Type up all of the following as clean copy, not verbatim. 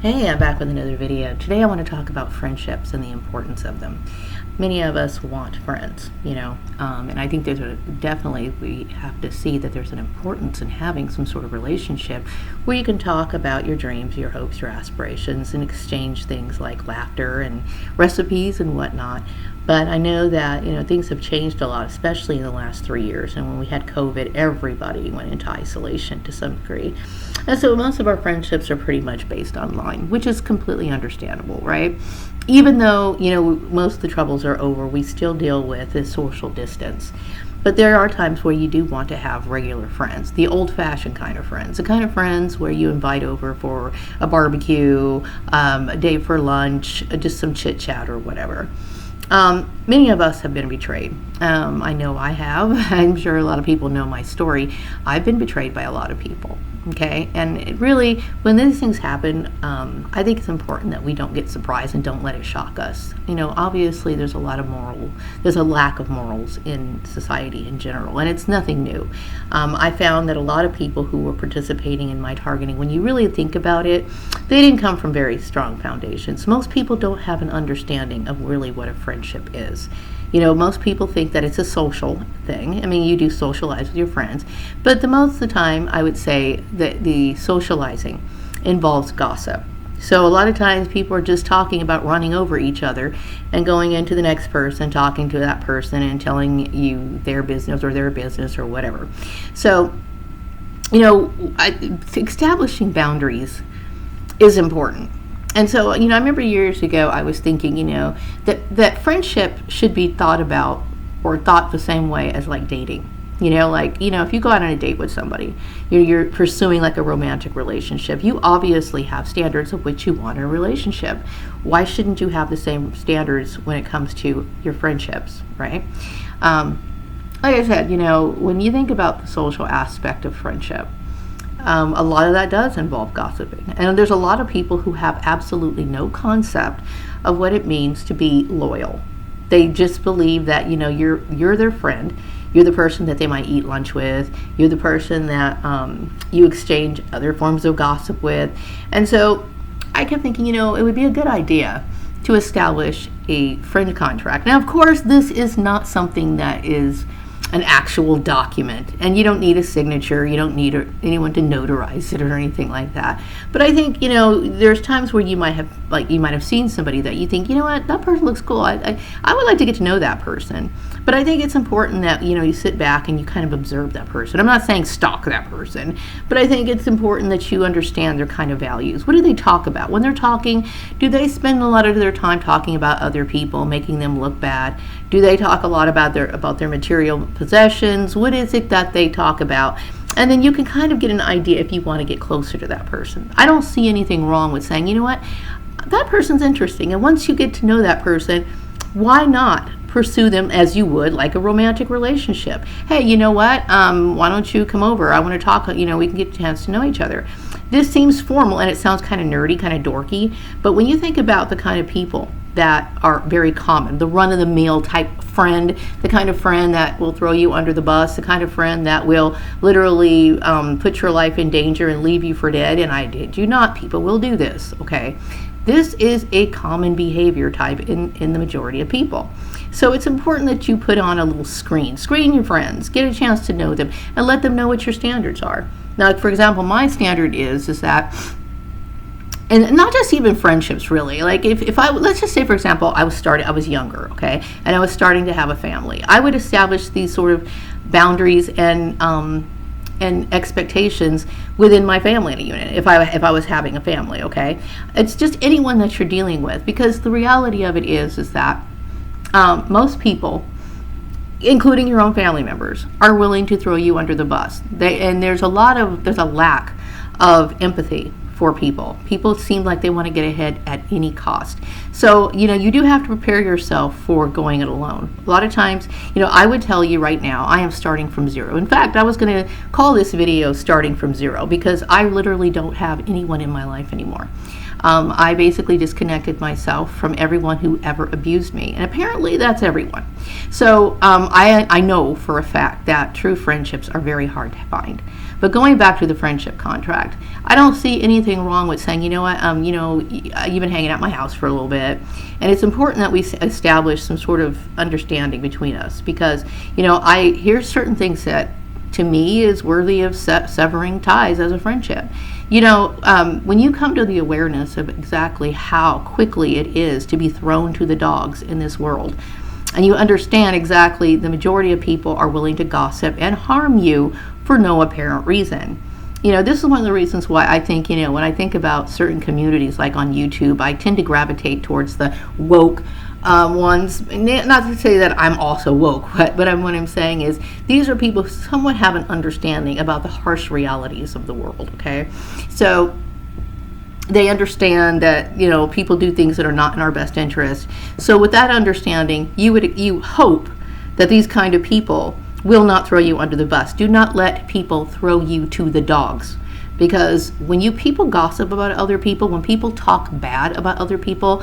Hey, I'm back with another video. Today I want to talk about friendships and the importance of them. Many of us want friends, and I think definitely we have to see that there's an importance in having some sort of relationship where you can talk about your dreams, your hopes, your aspirations, and exchange things like laughter and recipes and whatnot. But I know that things have changed a lot, especially in the last 3 years. And when we had COVID, everybody went into isolation to some degree. And so most of our friendships are pretty much based online, which is completely understandable, right? Even though, most of the troubles are over, we still deal with this social distance. But there are times where you do want to have regular friends, the old-fashioned kind of friends, the kind of friends where you invite over for a barbecue, a day for lunch, just some chit-chat or whatever. Many of us have been betrayed. I know I have. I'm sure a lot of people know my story. I've been betrayed by a lot of people. Okay, and it really, when these things happen, I think it's important that we don't get surprised and don't let it shock us. Obviously there's a lack of morals in society in general, and it's nothing new. I found that a lot of people who were participating in my targeting, when you really think about it, they didn't come from very strong foundations. Most people don't have an understanding of really what a friendship is. Most people think that it's a social thing. I mean, you do socialize with your friends, but most of the time, I would say that the socializing involves gossip. So a lot of times people are just talking about running over each other and going into the next person, talking to that person and telling you their business or whatever. So, establishing boundaries is important. And so, I remember years ago I was thinking, that friendship should be thought about or thought the same way as like dating. If you go out on a date with somebody, you're pursuing like a romantic relationship, you obviously have standards of which you want in a relationship. Why shouldn't you have the same standards when it comes to your friendships, right? Like I said, when you think about the social aspect of friendship, a lot of that does involve gossiping. And there's a lot of people who have absolutely no concept of what it means to be loyal. They just believe that, you're their friend. You're the person that they might eat lunch with. You're the person that you exchange other forms of gossip with. And so I kept thinking, it would be a good idea to establish a friend contract. Now, of course, this is not something that is an actual document, and you don't need a signature, you don't need anyone to notarize it or anything like that. But I think there's times where you might have seen somebody that you think, that person looks cool, I would like to get to know that person. But I think it's important that you sit back and you kind of observe that person. I'm not saying stalk that person, but I think it's important that you understand their kind of values. What do they talk about when they're talking? Do they spend a lot of their time talking about other people, making them look bad? Do they talk a lot about their material possessions? What is it that they talk about? And then you can kind of get an idea if you want to get closer to that person. I don't see anything wrong with saying, that person's interesting. And once you get to know that person, why not pursue them as you would like a romantic relationship? Hey, why don't you come over? I want to talk, we can get a chance to know each other. This seems formal and it sounds kind of nerdy, kind of dorky. But when you think about the kind of people that are very common, the run-of-the-mill type friend, the kind of friend that will throw you under the bus, the kind of friend that will literally put your life in danger and leave you for dead, and I did you not, people will do this, okay? This is a common behavior type in the majority of people. So it's important that you put on a little screen your friends, get a chance to know them, and let them know what your standards are. Now, for example, my standard is that, and not just even friendships really, like if I, let's just say for example, I was younger, okay, and I was starting to have a family, I would establish these sort of boundaries and expectations within my family unit if I was having a family, okay? It's just anyone that you're dealing with, because the reality of it is that most people, including your own family members, are willing to throw you under the bus. There's a lack of empathy for people. People seem like they want to get ahead at any cost. So, you do have to prepare yourself for going it alone. A lot of times, I would tell you right now, I am starting from zero. In fact, I was going to call this video Starting from Zero because I literally don't have anyone in my life anymore. I basically disconnected myself from everyone who ever abused me, and apparently that's everyone. So I know for a fact that true friendships are very hard to find. But going back to the friendship contract, I don't see anything anything wrong with saying, you know what, you've been hanging out at my house for a little bit, and it's important that we establish some sort of understanding between us, because, I hear certain things that to me is worthy of severing ties as a friendship. When you come to the awareness of exactly how quickly it is to be thrown to the dogs in this world, and you understand exactly the majority of people are willing to gossip and harm you for no apparent reason. This is one of the reasons why I think, when I think about certain communities like on YouTube, I tend to gravitate towards the woke ones. Not to say that I'm also woke, but what I'm saying is these are people who somewhat have an understanding about the harsh realities of the world, okay? So they understand that, people do things that are not in our best interest. So with that understanding, you hope that these kind of people will not throw you under the bus. Do not let people throw you to the dogs. Because when people gossip about other people, when people talk bad about other people,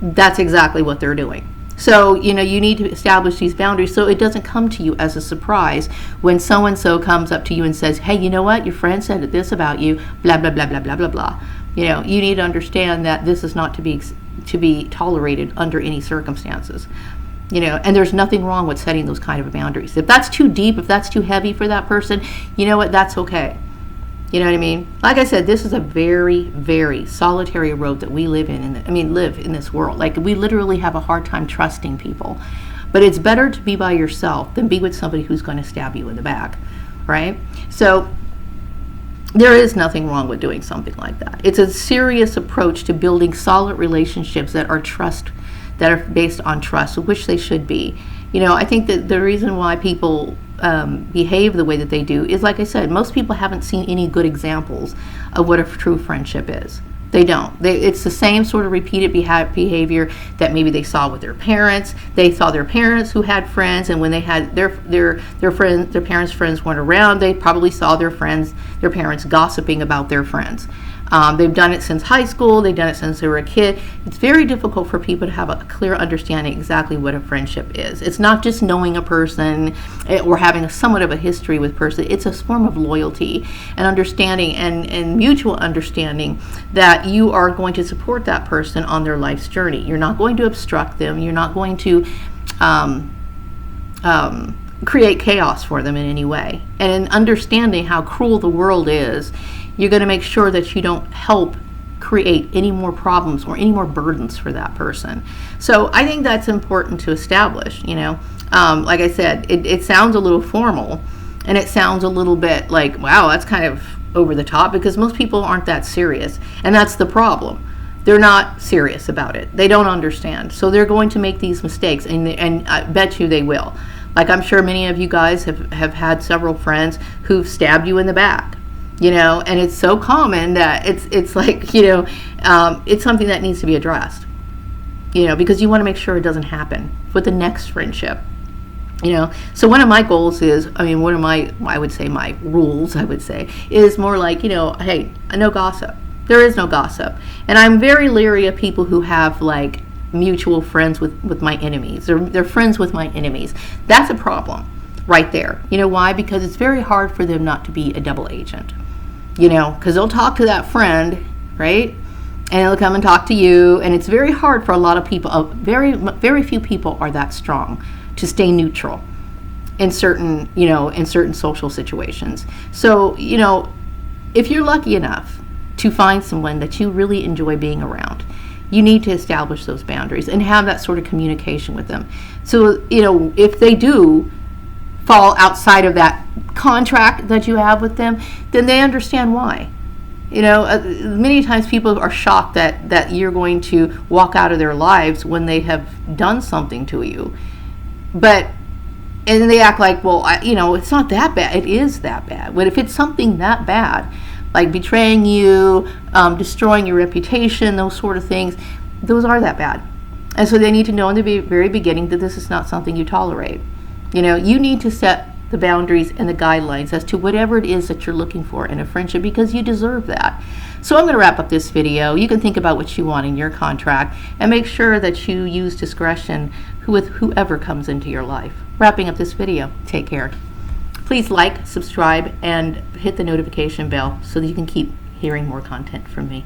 that's exactly what they're doing. So, you need to establish these boundaries so it doesn't come to you as a surprise when so-and-so comes up to you and says, hey, you know what? Your friend said this about you, blah, blah, blah, blah, blah, blah, blah. You need to understand that this is not to be tolerated under any circumstances. And there's nothing wrong with setting those kind of boundaries. If that's too deep, if that's too heavy for that person, you know what? That's okay. You know what I mean? Like I said, this is a very, very solitary road that we live in this world. Like, we literally have a hard time trusting people. But it's better to be by yourself than be with somebody who's going to stab you in the back, right? So there is nothing wrong with doing something like that. It's a serious approach to building solid relationships that are based on trust, which they should be. I think that the reason why people behave the way that they do is, like I said, most people haven't seen any good examples of what a true friendship is. They don't. It's the same sort of repeated behavior that maybe they saw with their parents. They saw their parents who had friends, and when they had their parents' friends weren't around, they probably saw their parents gossiping about their friends. They've done it since high school. They've done it since they were a kid. It's very difficult for people to have a clear understanding exactly what a friendship is. It's not just knowing a person or having somewhat of a history with a person. It's a form of loyalty and understanding and mutual understanding that you are going to support that person on their life's journey. You're not going to obstruct them. You're not going to create chaos for them in any way. And in understanding how cruel the world is, you're going to make sure that you don't help create any more problems or any more burdens for that person. So I think that's important to establish. Like I said, it sounds a little formal, and it sounds a little bit like, wow, that's kind of over the top, because most people aren't that serious, and that's the problem. They're not serious about it. They don't understand, so they're going to make these mistakes, and I bet you they will. Like, I'm sure many of you guys have had several friends who've stabbed you in the back. And it's so common that it's like, it's something that needs to be addressed, because you want to make sure it doesn't happen with the next friendship. So one of my goals is, one of my rules, is more like, hey, no gossip. There is no gossip. And I'm very leery of people who have like mutual friends with my enemies. They're friends with my enemies. That's a problem right there. You know why? Because it's very hard for them not to be a double agent. Because they'll talk to that friend, right? And they'll come and talk to you. And it's very hard for a lot of people. Very, very few people are that strong to stay neutral in certain social situations. So, if you're lucky enough to find someone that you really enjoy being around, you need to establish those boundaries and have that sort of communication with them. So, if they do fall outside of that contract that you have with them, then they understand why. Many times people are shocked that you're going to walk out of their lives when they have done something to you. And they act like, well, it's not that bad. It is that bad. But if it's something that bad, like betraying you, destroying your reputation, those sort of things, those are that bad. And so they need to know in the very beginning that this is not something you tolerate. You need to set the boundaries and the guidelines as to whatever it is that you're looking for in a friendship, because you deserve that. So I'm going to wrap up this video. You can think about what you want in your contract and make sure that you use discretion with whoever comes into your life. Wrapping up this video. Take care. Please like, subscribe, and hit the notification bell so that you can keep hearing more content from me.